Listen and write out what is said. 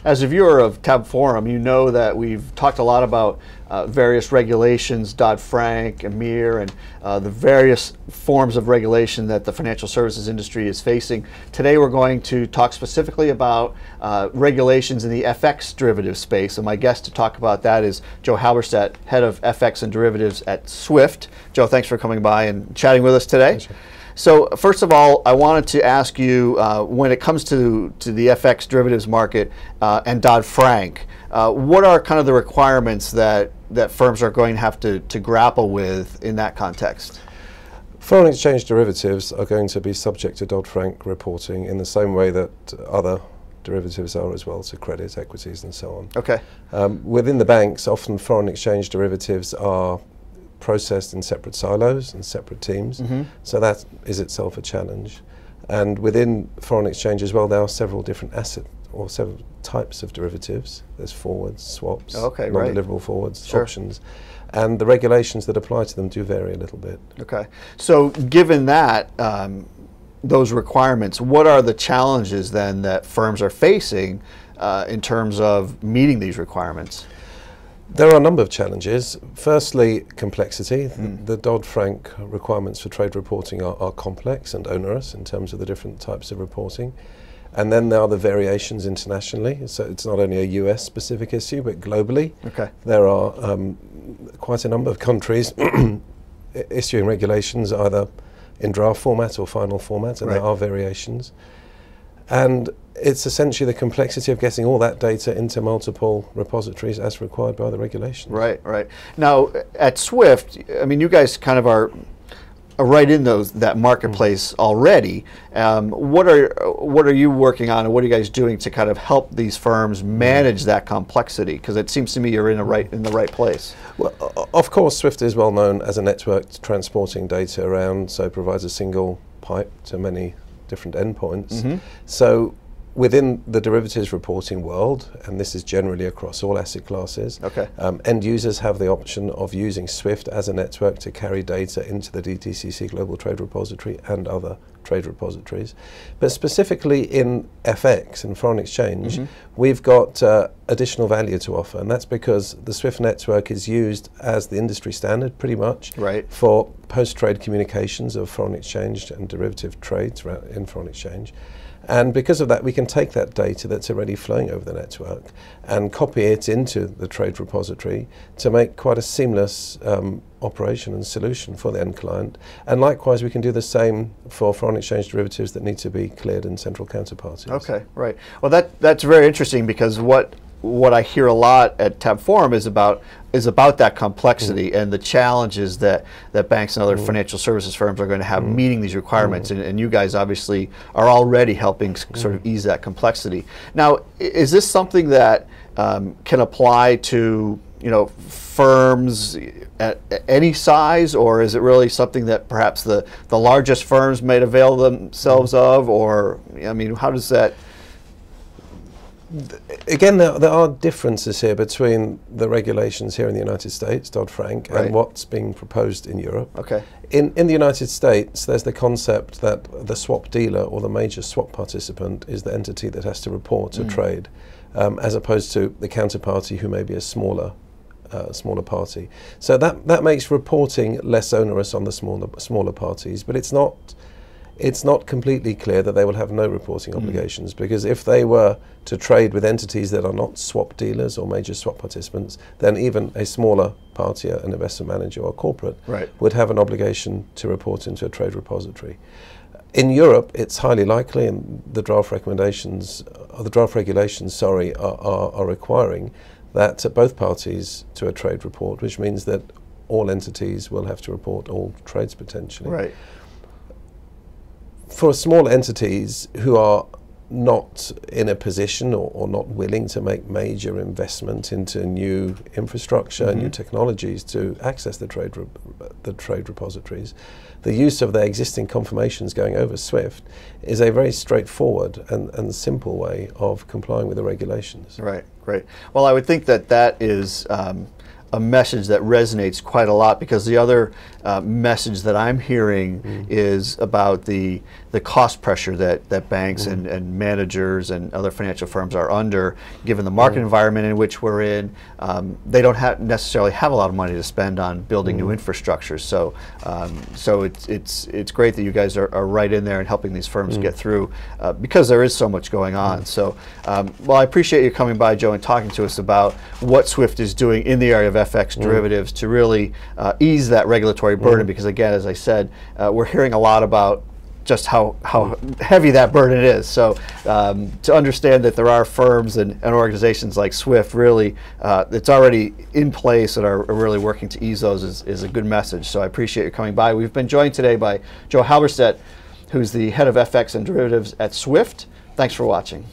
As a viewer of Tab Forum, you know that we've talked a lot about various regulations, Dodd-Frank, EMIR, and the various forms of regulation that the financial services industry is facing. Today we're going to talk specifically about regulations in the FX derivative space, and my guest to talk about that is Joe Halberstadt, Head of FX and Derivatives at SWIFT. Joe, thanks for coming by and chatting with us today. Pleasure. So first of all, I wanted to ask you, when it comes to the FX derivatives market and Dodd-Frank, what are kind of the requirements that firms are going to have to grapple with in that context? Foreign exchange derivatives are going to be subject to Dodd-Frank reporting in the same way that other derivatives are as well, so credit, equities and so on. Okay. Within the banks, often foreign exchange derivatives are processed in separate silos and separate teams, so that is itself a challenge. And within foreign exchange as well, there are several different several types of derivatives. There's forwards, swaps, non-deliverable forwards, options, and the regulations that apply to them do vary a little bit. Okay, so given that those requirements, what are the challenges then that firms are facing in terms of meeting these requirements? There are a number of challenges. Firstly, complexity. The Dodd-Frank requirements for trade reporting are complex and onerous in terms of the different types of reporting. And then there are the variations internationally. So it's not only a US specific issue, but globally. Okay. There are quite a number of countries issuing regulations either in draft format or final format, and there are variations. And it's essentially the complexity of getting all that data into multiple repositories as required by the regulations. Right, right. Now, at SWIFT, I mean, you guys kind of are right in that marketplace already. What are you working on, and what are you guys doing to kind of help these firms manage that complexity? Because it seems to me you're in the right place. Well, of course, SWIFT is well known as a network transporting data around, so it provides a single pipe to many different endpoints. So within the derivatives reporting world, and this is generally across all asset classes, end users have the option of using SWIFT as a network to carry data into the DTCC Global Trade Repository and other trade repositories. But specifically in FX and foreign exchange, we've got additional value to offer, and that's because the SWIFT network is used as the industry standard pretty much for post-trade communications of foreign exchange and derivative trades in foreign exchange. And because of that, we can take that data that's already flowing over the network and copy it into the trade repository to make quite a seamless operation and solution for the end client. And likewise, we can do the same for foreign exchange derivatives that need to be cleared in central counterparties. Okay, right. Well, that's very interesting, because what I hear a lot at Tab Forum is about that complexity and the challenges that banks and other financial services firms are going to have meeting these requirements, and you guys obviously are already helping sort of ease that complexity. Now, is this something that can apply to firms at any size, or is it really something that perhaps the largest firms might avail themselves of, or I mean, how does that? Again, there are differences here between the regulations here in the United States, Dodd-Frank, and what's being proposed in Europe. Okay. In the United States, there's the concept that the swap dealer or the major swap participant is the entity that has to report a trade, as opposed to the counterparty, who may be a smaller party. So that makes reporting less onerous on the smaller parties, but it's not completely clear that they will have no reporting obligations, because if they were to trade with entities that are not swap dealers or major swap participants, then even a smaller party, an investment manager or corporate, would have an obligation to report into a trade repository. In Europe, it's highly likely, and the draft regulations, are requiring that both parties to a trade report, which means that all entities will have to report all trades potentially. Right. For small entities who are not in a position or not willing to make major investment into new infrastructure, new technologies to access the trade repositories, the use of their existing confirmations going over SWIFT is a very straightforward and simple way of complying with the regulations. Right, great. Well, I would think that is a message that resonates quite a lot, because the other message that I'm hearing is about the cost pressure that banks and managers and other financial firms are under, given the market environment in which we're in. They don't necessarily have a lot of money to spend on building new infrastructure. So, it's great that you guys are right in there and helping these firms get through, because there is so much going on. So, well, I appreciate you coming by, Joe, and talking to us about what SWIFT is doing in the area of FX derivatives to really ease that regulatory burden. Because again, as I said, we're hearing a lot about just how heavy that burden is. So to understand that there are firms and organizations like SWIFT really, it's already in place and are really working to ease those is a good message. So I appreciate you coming by. We've been joined today by Joe Halberstadt, who's the head of FX and derivatives at SWIFT. Thanks for watching.